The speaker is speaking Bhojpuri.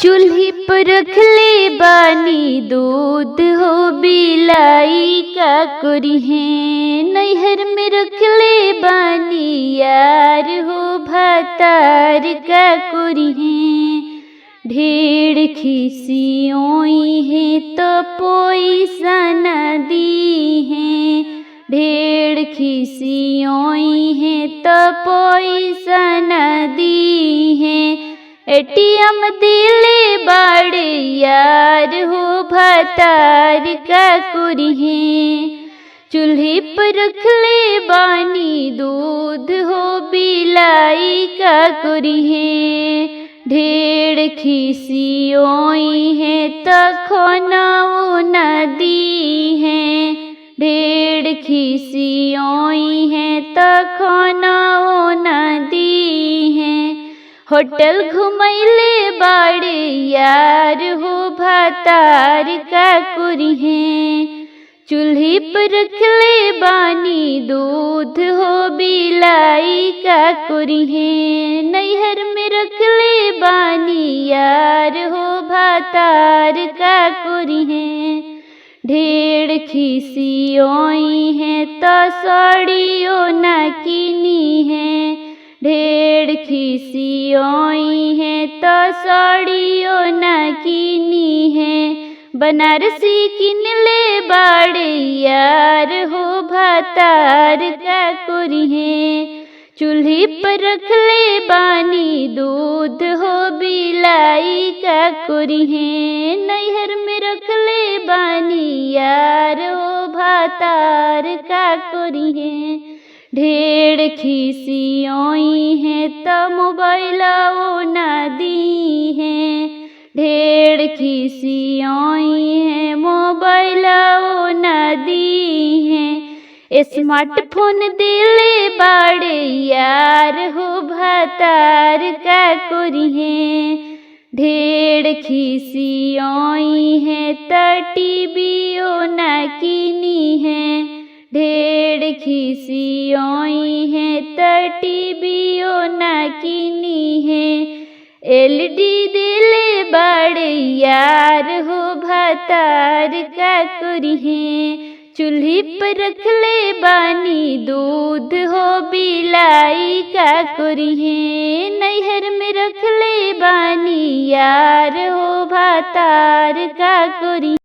चूल्ही पर रख ले बानी दूध हो बिलाई का करी है। नैहर में रख ले बानी यार हो भातार का करी है। ढेर खिसियोई है तो पैसा न दी है। ढेर खिसियोई है तो पैसा न दी है। एटीएम दिले बाड़े यार हो भातार का करी है। चूल्ही पर रख ले बानी दूध हो बिलाई का करी है। ढेर खिसियोई है तो खानाओ न दी है। ढेर खिसियोई है तो खानाओ न दी है। होटल घुमैले बाड़े यार हो भातार का करी है। चूल्ही पर रख ले बानी दूध हो बिलाई का करी है। नैहर में रख ले बानी यार हो भातार का करी है। ढेर खिसियोई है तो साड़ियों न किनी है। ढेर खिसियोई है तो साड़ियों न किनी है। बनारसी किन ले बाड़े यार हो भातार का करी है। चूल्ही पर रख ले बानी दूध हो बिलाई का करी है। नैहर में रख ले बानी यार हो भातार का करी है। ढेर खिसियोई है तो मोबाइलाओ न दी है। ढेर खिसियोई है मोबाइलाओ न दी है। स्मार्टफोन दिले बाड़े यार हो भातार का करी है। ढेर खिसियोई है तो टीवीओ न किनी है। ढेर खिसियोई है तो टीवीओ न किनी है। एलईडी दिले बाड़े यार हो भातार का करी है। चूल्ही पर रख ले बानी दूध हो बिलाई का करी है। नैहर में रख ले बानी यार हो भातार का करी